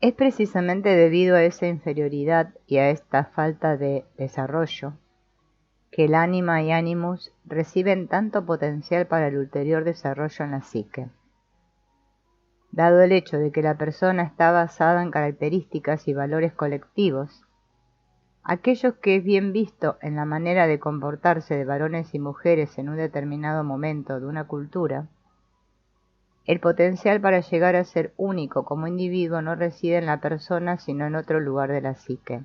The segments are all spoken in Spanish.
Es precisamente debido a esa inferioridad y a esta falta de desarrollo que el ánima y animus reciben tanto potencial para el ulterior desarrollo en la psique. Dado el hecho de que la persona está basada en características y valores colectivos, aquellos que es bien visto en la manera de comportarse de varones y mujeres en un determinado momento de una cultura, el potencial para llegar a ser único como individuo no reside en la persona sino en otro lugar de la psique.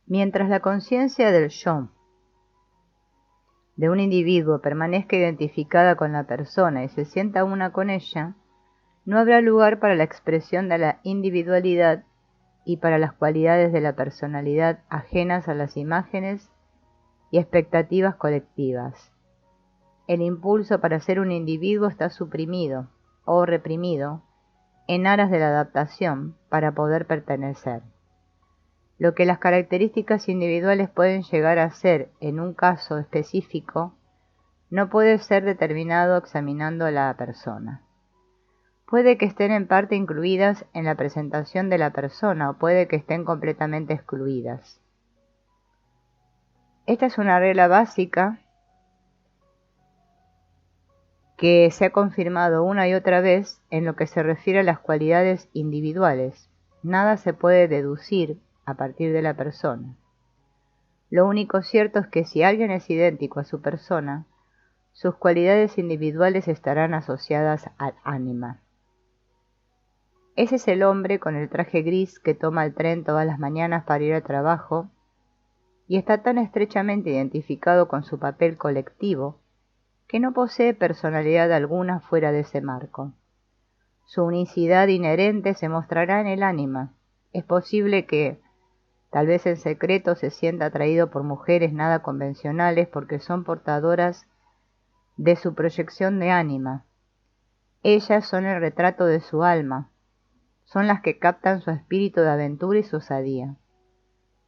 Mientras la conciencia del yo de un individuo permanezca identificada con la persona y se sienta una con ella, no habrá lugar para la expresión de la individualidad y para las cualidades de la personalidad ajenas a las imágenes y expectativas colectivas. El impulso para ser un individuo está suprimido o reprimido en aras de la adaptación para poder pertenecer. Lo que las características individuales pueden llegar a ser en un caso específico no puede ser determinado examinando a la persona. Puede que estén en parte incluidas en la presentación de la persona o puede que estén completamente excluidas. Esta es una regla básica que se ha confirmado una y otra vez en lo que se refiere a las cualidades individuales. Nada se puede deducir a partir de la persona. Lo único cierto es que si alguien es idéntico a su persona, sus cualidades individuales estarán asociadas al ánima. Ese es el hombre con el traje gris que toma el tren todas las mañanas para ir al trabajo y está tan estrechamente identificado con su papel colectivo que no posee personalidad alguna fuera de ese marco. Su unicidad inherente se mostrará en el ánima. Es posible que, tal vez en secreto, se sienta atraído por mujeres nada convencionales porque son portadoras de su proyección de ánima. Ellas son el retrato de su alma, son las que captan su espíritu de aventura y su osadía.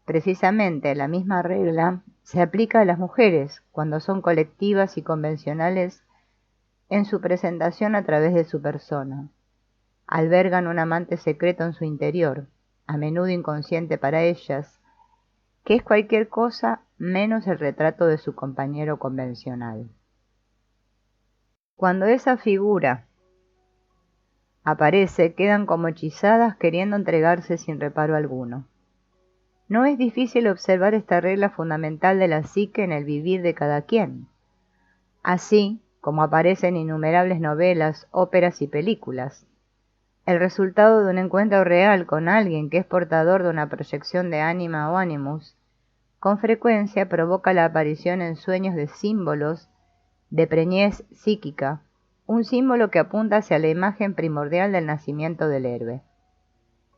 Precisamente la misma regla se aplica a las mujeres cuando son colectivas y convencionales en su presentación a través de su persona. Albergan un amante secreto en su interior, a menudo inconsciente para ellas, que es cualquier cosa menos el retrato de su compañero convencional. Cuando esa figura aparece, quedan como hechizadas queriendo entregarse sin reparo alguno. No es difícil observar esta regla fundamental de la psique en el vivir de cada quien, así como aparece en innumerables novelas, óperas y películas. El resultado de un encuentro real con alguien que es portador de una proyección de ánima o animus, con frecuencia provoca la aparición en sueños de símbolos de preñez psíquica, un símbolo que apunta hacia la imagen primordial del nacimiento del héroe.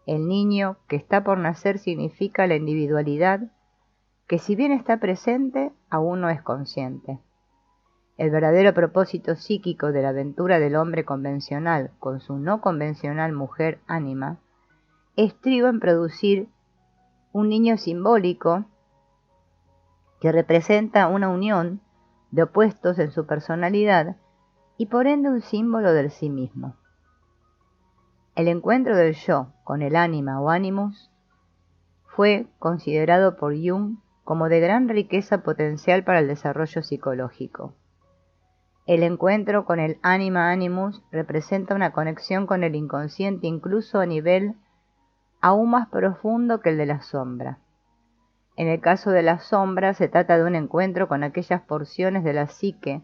El niño que está por nacer significa la individualidad que, si bien está presente, aún no es consciente. El verdadero propósito psíquico de la aventura del hombre convencional con su no convencional mujer ánima estriba en producir un niño simbólico que representa una unión de opuestos en su personalidad y por ende un símbolo del sí mismo. El encuentro del yo con el ánima o animus fue considerado por Jung como de gran riqueza potencial para el desarrollo psicológico. El encuentro con el ánima animus representa una conexión con el inconsciente incluso a nivel aún más profundo que el de la sombra. En el caso de la sombra se trata de un encuentro con aquellas porciones de la psique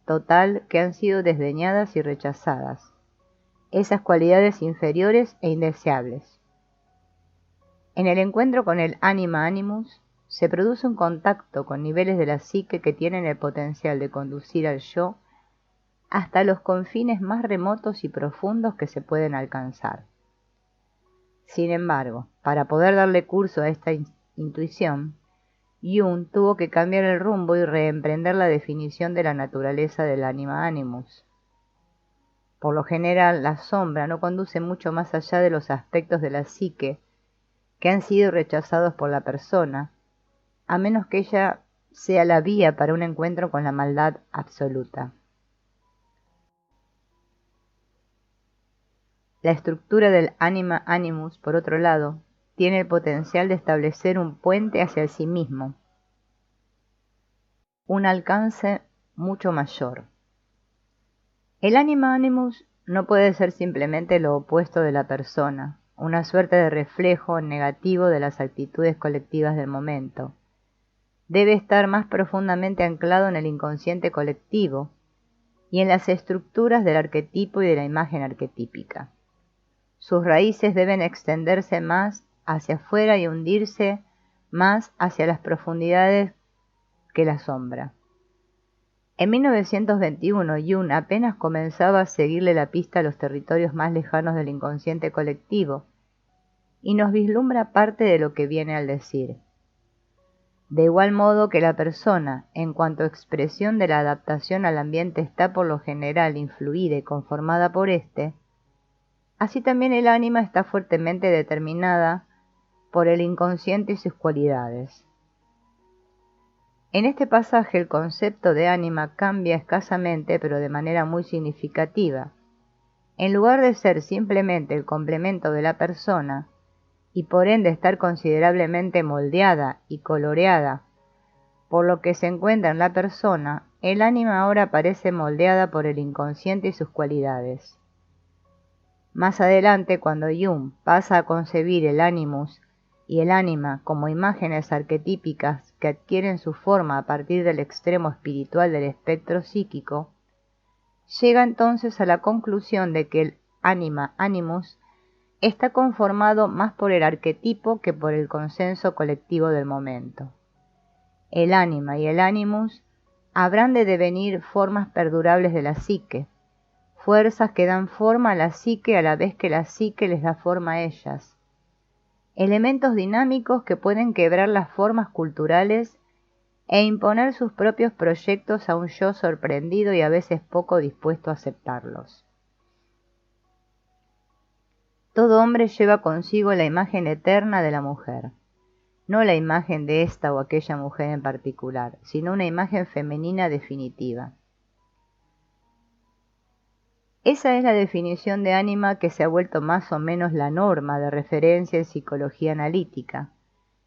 total que han sido desdeñadas y rechazadas, esas cualidades inferiores e indeseables. En el encuentro con el ánima animus se produce un contacto con niveles de la psique que tienen el potencial de conducir al yo hasta los confines más remotos y profundos que se pueden alcanzar. Sin embargo, para poder darle curso a esta intuición, Jung tuvo que cambiar el rumbo y reemprender la definición de la naturaleza del ánima animus. Por lo general, la sombra no conduce mucho más allá de los aspectos de la psique que han sido rechazados por la persona, a menos que ella sea la vía para un encuentro con la maldad absoluta. La estructura del anima animus, por otro lado, tiene el potencial de establecer un puente hacia el sí mismo, un alcance mucho mayor. El anima animus no puede ser simplemente lo opuesto de la persona, una suerte de reflejo negativo de las actitudes colectivas del momento. Debe estar más profundamente anclado en el inconsciente colectivo y en las estructuras del arquetipo y de la imagen arquetípica. Sus raíces deben extenderse más hacia afuera y hundirse más hacia las profundidades que la sombra. En 1921, Jung apenas comenzaba a seguirle la pista a los territorios más lejanos del inconsciente colectivo y nos vislumbra parte de lo que viene al decir. De igual modo que la persona, en cuanto a expresión de la adaptación al ambiente, está por lo general influida y conformada por éste, así también el ánima está fuertemente determinada por el inconsciente y sus cualidades. En este pasaje el concepto de ánima cambia escasamente, pero de manera muy significativa. En lugar de ser simplemente el complemento de la persona, y por ende estar considerablemente moldeada y coloreada por lo que se encuentra en la persona, el ánima ahora parece moldeada por el inconsciente y sus cualidades. Más adelante, cuando Jung pasa a concebir el animus y el ánima como imágenes arquetípicas que adquieren su forma a partir del extremo espiritual del espectro psíquico, llega entonces a la conclusión de que el anima animus está conformado más por el arquetipo que por el consenso colectivo del momento. El ánima y el animus habrán de devenir formas perdurables de la psique, fuerzas que dan forma a la psique a la vez que la psique les da forma a ellas, elementos dinámicos que pueden quebrar las formas culturales e imponer sus propios proyectos a un yo sorprendido y a veces poco dispuesto a aceptarlos. Todo hombre lleva consigo la imagen eterna de la mujer, no la imagen de esta o aquella mujer en particular, sino una imagen femenina definitiva. Esa es la definición de ánima que se ha vuelto más o menos la norma de referencia en psicología analítica.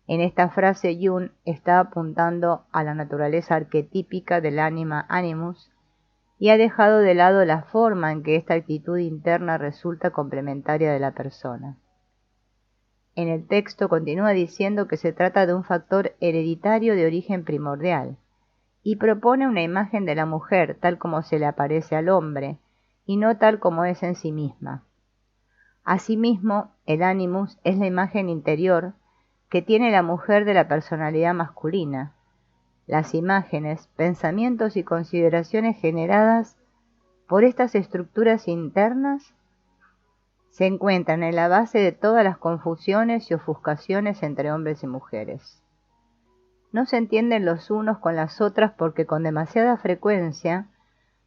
En esta frase Jung está apuntando a la naturaleza arquetípica del anima animus y ha dejado de lado la forma en que esta actitud interna resulta complementaria de la persona. En el texto continúa diciendo que se trata de un factor hereditario de origen primordial y propone una imagen de la mujer tal como se le aparece al hombre y no tal como es en sí misma. Asimismo, el animus es la imagen interior que tiene la mujer de la personalidad masculina. Las imágenes, pensamientos y consideraciones generadas por estas estructuras internas se encuentran en la base de todas las confusiones y ofuscaciones entre hombres y mujeres. No se entienden los unos con las otras porque con demasiada frecuencia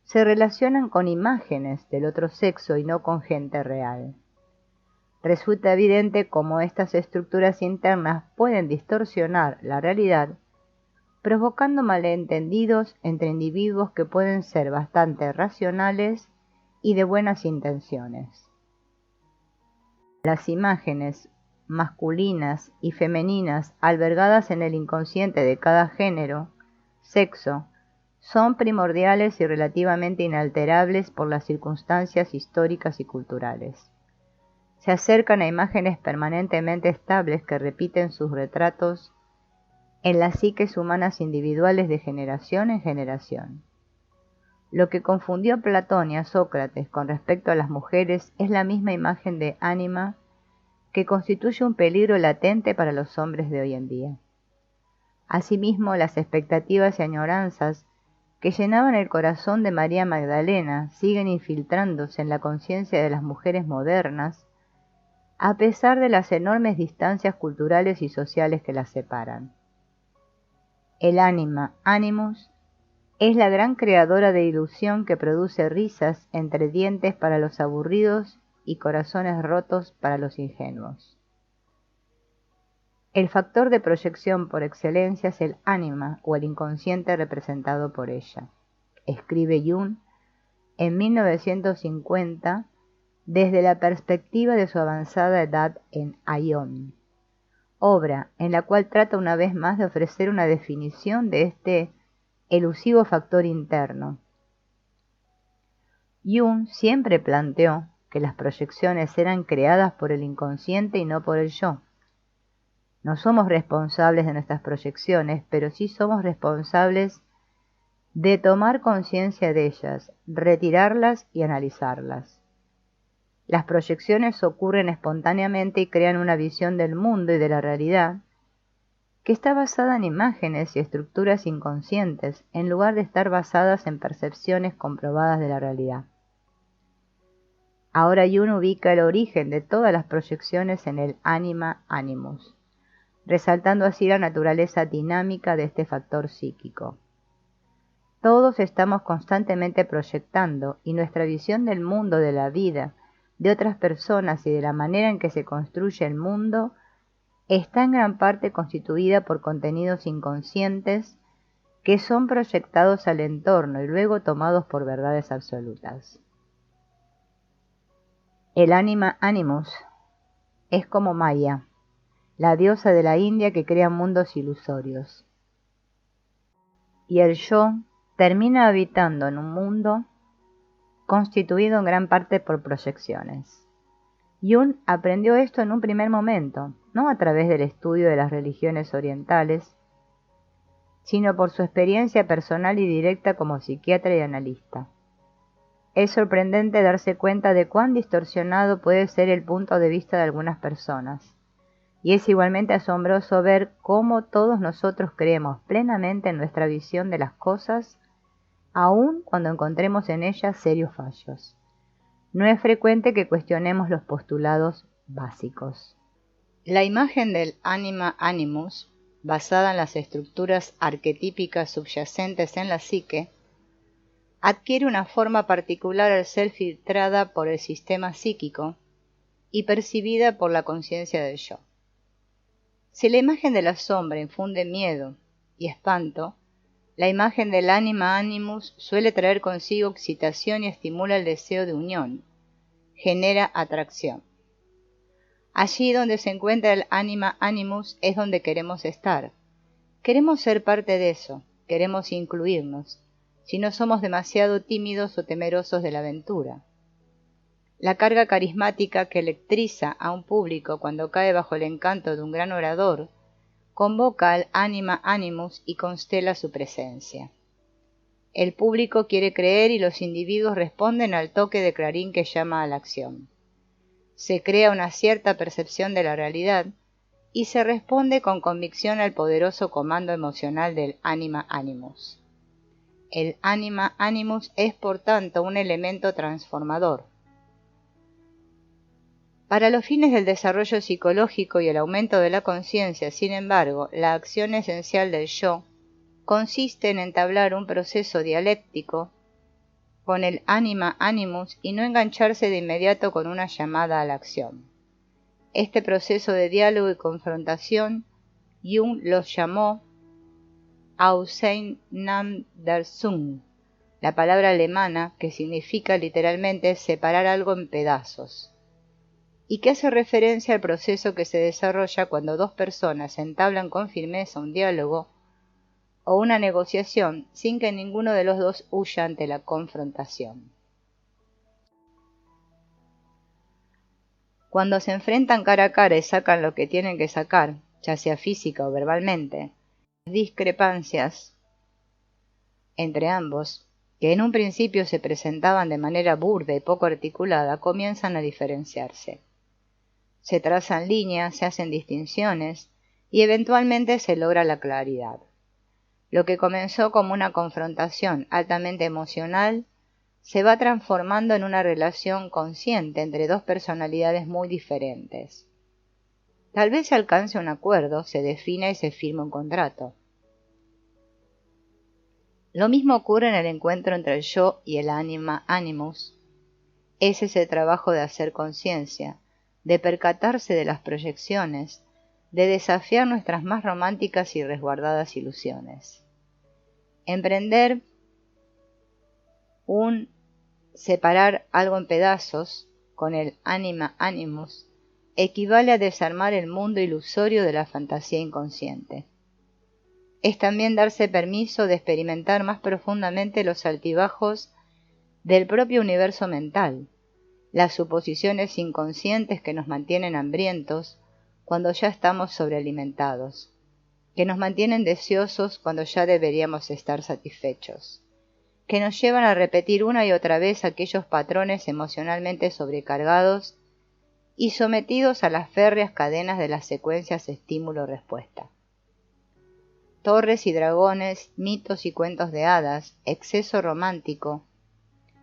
se relacionan con imágenes del otro sexo y no con gente real. Resulta evidente cómo estas estructuras internas pueden distorsionar la realidad, provocando malentendidos entre individuos que pueden ser bastante racionales y de buenas intenciones. Las imágenes masculinas y femeninas albergadas en el inconsciente de cada género, sexo, son primordiales y relativamente inalterables por las circunstancias históricas y culturales. Se acercan a imágenes permanentemente estables que repiten sus retratos en las psiques humanas individuales de generación en generación. Lo que confundió a Platón y a Sócrates con respecto a las mujeres es la misma imagen de ánima que constituye un peligro latente para los hombres de hoy en día. Asimismo, las expectativas y añoranzas que llenaban el corazón de María Magdalena siguen infiltrándose en la conciencia de las mujeres modernas, a pesar de las enormes distancias culturales y sociales que las separan. El anima, animus, es la gran creadora de ilusión que produce risas entre dientes para los aburridos y corazones rotos para los ingenuos. El factor de proyección por excelencia es el ánima o el inconsciente representado por ella, escribe Jung en 1950, desde la perspectiva de su avanzada edad en Aion, obra en la cual trata una vez más de ofrecer una definición de este elusivo factor interno. Jung siempre planteó que las proyecciones eran creadas por el inconsciente y no por el yo. No somos responsables de nuestras proyecciones, pero sí somos responsables de tomar conciencia de ellas, retirarlas y analizarlas. Las proyecciones ocurren espontáneamente y crean una visión del mundo y de la realidad que está basada en imágenes y estructuras inconscientes, en lugar de estar basadas en percepciones comprobadas de la realidad. Ahora Jung ubica el origen de todas las proyecciones en el anima animus, resaltando así la naturaleza dinámica de este factor psíquico. Todos estamos constantemente proyectando, y nuestra visión del mundo, de la vida, de otras personas y de la manera en que se construye el mundo está en gran parte constituida por contenidos inconscientes que son proyectados al entorno y luego tomados por verdades absolutas. El anima animus es como Maya, la diosa de la India que crea mundos ilusorios. Y el yo termina habitando en un mundo constituido en gran parte por proyecciones. Jung aprendió esto en un primer momento, no a través del estudio de las religiones orientales, sino por su experiencia personal y directa como psiquiatra y analista. Es sorprendente darse cuenta de cuán distorsionado puede ser el punto de vista de algunas personas, y es igualmente asombroso ver cómo todos nosotros creemos plenamente en nuestra visión de las cosas, aun cuando encontremos en ellas serios fallos. No es frecuente que cuestionemos los postulados básicos. La imagen del anima animus, basada en las estructuras arquetípicas subyacentes en la psique, adquiere una forma particular al ser filtrada por el sistema psíquico y percibida por la conciencia del yo. Si la imagen de la sombra infunde miedo y espanto, la imagen del anima animus suele traer consigo excitación y estimula el deseo de unión, genera atracción. Allí donde se encuentra el anima animus es donde queremos estar. Queremos ser parte de eso, queremos incluirnos, si no somos demasiado tímidos o temerosos de la aventura. La carga carismática que electriza a un público cuando cae bajo el encanto de un gran orador, convoca al anima animus y constela su presencia. El público quiere creer y los individuos responden al toque de clarín que llama a la acción. Se crea una cierta percepción de la realidad y se responde con convicción al poderoso comando emocional del anima animus. El anima animus es por tanto un elemento transformador. Para los fines del desarrollo psicológico y el aumento de la conciencia, sin embargo, la acción esencial del yo consiste en entablar un proceso dialéctico con el anima animus y no engancharse de inmediato con una llamada a la acción. Este proceso de diálogo y confrontación, Jung los llamó Auseinandersetzung, la palabra alemana que significa literalmente separar algo en pedazos, y que hace referencia al proceso que se desarrolla cuando dos personas entablan con firmeza un diálogo o una negociación sin que ninguno de los dos huya ante la confrontación. Cuando se enfrentan cara a cara y sacan lo que tienen que sacar, ya sea física o verbalmente, las discrepancias entre ambos, que en un principio se presentaban de manera burda y poco articulada, comienzan a diferenciarse. Se trazan líneas, se hacen distinciones y eventualmente se logra la claridad. Lo que comenzó como una confrontación altamente emocional se va transformando en una relación consciente entre dos personalidades muy diferentes. Tal vez se alcance un acuerdo, se defina y se firma un contrato. Lo mismo ocurre en el encuentro entre el yo y el anima animus. Ese es el trabajo de hacer conciencia, de percatarse de las proyecciones, de desafiar nuestras más románticas y resguardadas ilusiones. Emprender separar algo en pedazos con el anima animus equivale a desarmar el mundo ilusorio de la fantasía inconsciente. Es también darse permiso de experimentar más profundamente los altibajos del propio universo mental, las suposiciones inconscientes que nos mantienen hambrientos cuando ya estamos sobrealimentados, que nos mantienen deseosos cuando ya deberíamos estar satisfechos, que nos llevan a repetir una y otra vez aquellos patrones emocionalmente sobrecargados y sometidos a las férreas cadenas de las secuencias estímulo-respuesta. Torres y dragones, mitos y cuentos de hadas, exceso romántico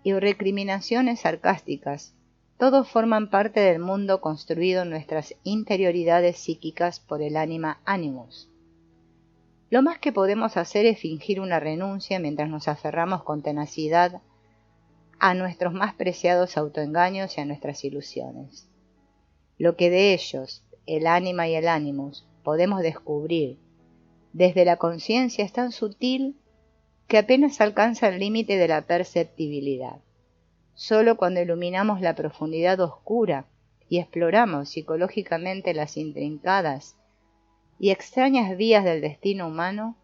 y recriminaciones sarcásticas, todos forman parte del mundo construido en nuestras interioridades psíquicas por el anima animus. Lo más que podemos hacer es fingir una renuncia mientras nos aferramos con tenacidad a nuestros más preciados autoengaños y a nuestras ilusiones. Lo que de ellos, el ánima y el animus, podemos descubrir desde la conciencia es tan sutil que apenas alcanza el límite de la perceptibilidad. Solo cuando iluminamos la profundidad oscura y exploramos psicológicamente las intrincadas y extrañas vías del destino humano,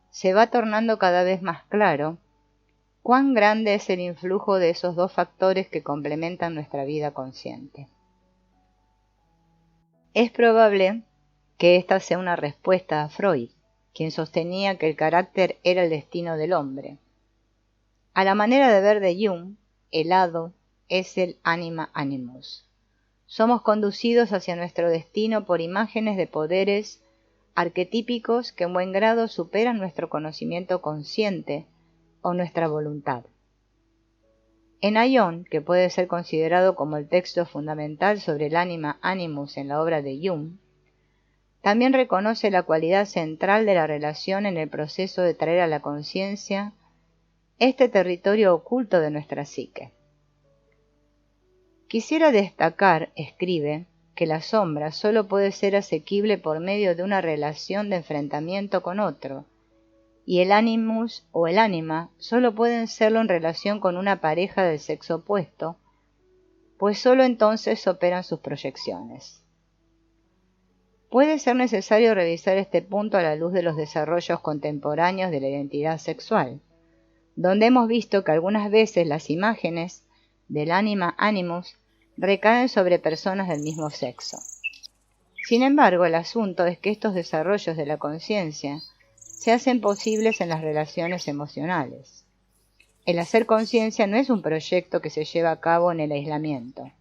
se va tornando cada vez más claro cuán grande es el influjo de esos dos factores que complementan nuestra vida consciente. Es probable que esta sea una respuesta a Freud, quien sostenía que el carácter era el destino del hombre. A la manera de ver de Jung, el hado es el anima animus. Somos conducidos hacia nuestro destino por imágenes de poderes arquetípicos que en buen grado superan nuestro conocimiento consciente o nuestra voluntad. En Aion, que puede ser considerado como el texto fundamental sobre el anima animus en la obra de Jung, también reconoce la cualidad central de la relación en el proceso de traer a la conciencia este territorio oculto de nuestra psique. Quisiera destacar, escribe, que la sombra solo puede ser asequible por medio de una relación de enfrentamiento con otro, y el animus o el ánima solo pueden serlo en relación con una pareja del sexo opuesto, pues solo entonces operan sus proyecciones. Puede ser necesario revisar este punto a la luz de los desarrollos contemporáneos de la identidad sexual, donde hemos visto que algunas veces las imágenes del anima animus recaen sobre personas del mismo sexo. Sin embargo, el asunto es que estos desarrollos de la conciencia se hacen posibles en las relaciones emocionales. El hacer conciencia no es un proyecto que se lleva a cabo en el aislamiento,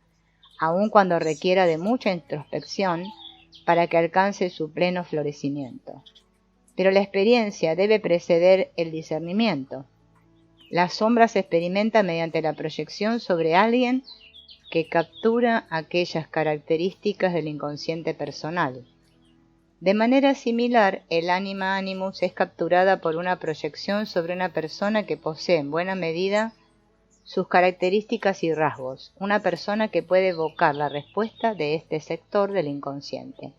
aun cuando requiera de mucha introspección para que alcance su pleno florecimiento. Pero la experiencia debe preceder el discernimiento. La sombra se experimenta mediante la proyección sobre alguien que captura aquellas características del inconsciente personal. De manera similar, el anima animus es capturada por una proyección sobre una persona que posee en buena medida sus características y rasgos, una persona que puede evocar la respuesta de este sector del inconsciente.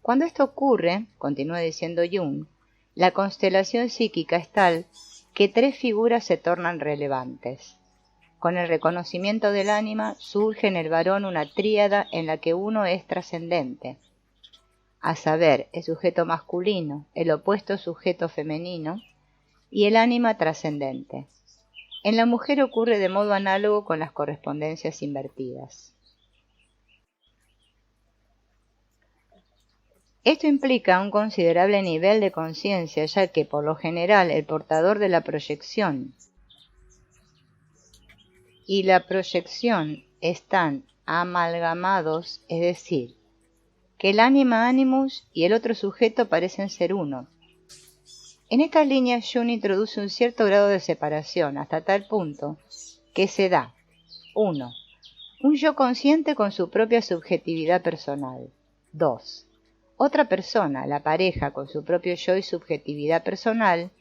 Cuando esto ocurre, continúa diciendo Jung, la constelación psíquica es tal que tres figuras se tornan relevantes. Con el reconocimiento del ánima surge en el varón una tríada en la que uno es trascendente, a saber, el sujeto masculino, el opuesto sujeto femenino y el ánima trascendente. En la mujer ocurre de modo análogo con las correspondencias invertidas. Esto implica un considerable nivel de conciencia, ya que por lo general el portador de la proyección y la proyección están amalgamados, es decir, que el anima animus y el otro sujeto parecen ser uno. En estas líneas Jung introduce un cierto grado de separación, hasta tal punto que se da 1. Un yo consciente con su propia subjetividad personal. 2. Otra persona, la pareja, con su propio yo y subjetividad personal.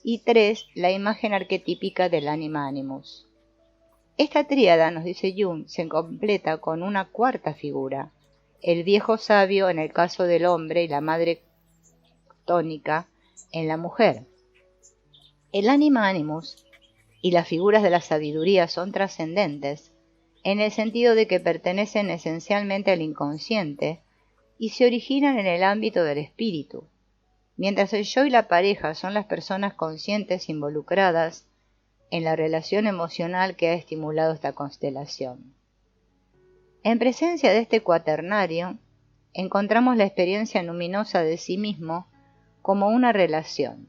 Y 3. La imagen arquetípica del anima animus. Esta tríada, nos dice Jung, se completa con una cuarta figura, el viejo sabio en el caso del hombre y la madre tónica en la mujer. El anima animus y las figuras de la sabiduría son trascendentes en el sentido de que pertenecen esencialmente al inconsciente y se originan en el ámbito del espíritu, mientras el yo y la pareja son las personas conscientes involucradas en la relación emocional que ha estimulado esta constelación. En presencia de este cuaternario, encontramos la experiencia luminosa de sí mismo como una relación,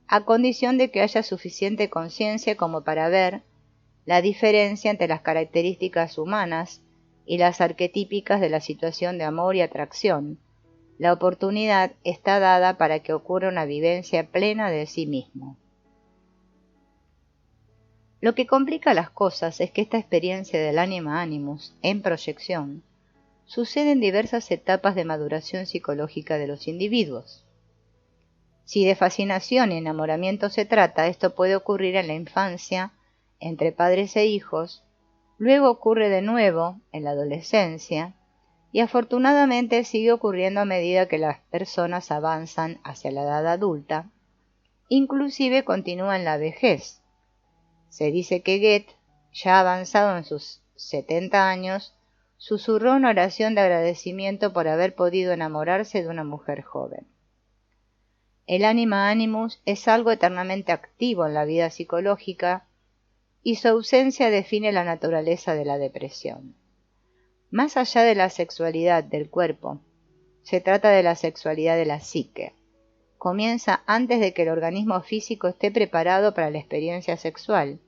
a condición de que haya suficiente conciencia como para ver la diferencia entre las características humanas y las arquetípicas de la situación de amor y atracción. La oportunidad está dada para que ocurra una vivencia plena de sí mismo. Lo que complica las cosas es que esta experiencia del anima animus en proyección sucede en diversas etapas de maduración psicológica de los individuos. Si de fascinación y enamoramiento se trata, esto puede ocurrir en la infancia, entre padres e hijos, luego ocurre de nuevo en la adolescencia, y afortunadamente sigue ocurriendo a medida que las personas avanzan hacia la edad adulta, inclusive continúa en la vejez. Se dice que Goethe, ya avanzado en sus 70 años, susurró una oración de agradecimiento por haber podido enamorarse de una mujer joven. El anima animus es algo eternamente activo en la vida psicológica y su ausencia define la naturaleza de la depresión. Más allá de la sexualidad del cuerpo, se trata de la sexualidad de la psique. Comienza antes de que el organismo físico esté preparado para la experiencia sexual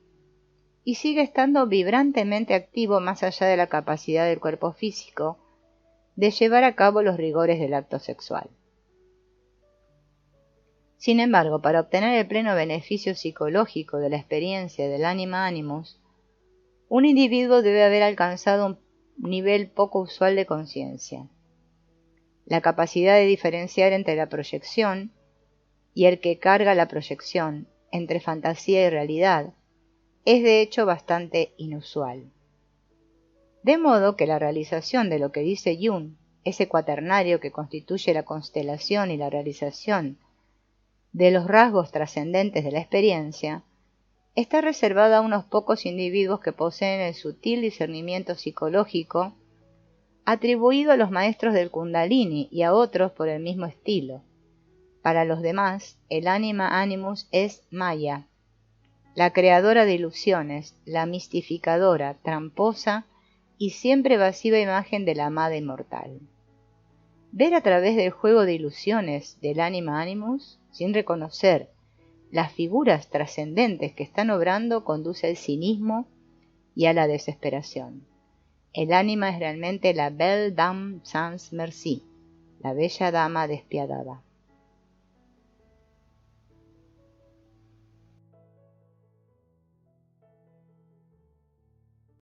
y sigue estando vibrantemente activo más allá de la capacidad del cuerpo físico de llevar a cabo los rigores del acto sexual. Sin embargo, para obtener el pleno beneficio psicológico de la experiencia del anima animus, un individuo debe haber alcanzado un nivel poco usual de conciencia. La capacidad de diferenciar entre la proyección y el que carga la proyección, entre fantasía y realidad, es de hecho bastante inusual. De modo que la realización de lo que dice Jung, ese cuaternario que constituye la constelación y la realización de los rasgos trascendentes de la experiencia, está reservada a unos pocos individuos que poseen el sutil discernimiento psicológico atribuido a los maestros del Kundalini y a otros por el mismo estilo. Para los demás, el anima animus es Maya, la creadora de ilusiones, la mistificadora, tramposa y siempre evasiva imagen de la amada inmortal. Ver a través del juego de ilusiones del anima animus, sin reconocer las figuras trascendentes que están obrando, conduce al cinismo y a la desesperación. El ánima es realmente la Belle Dame sans merci, la bella dama despiadada.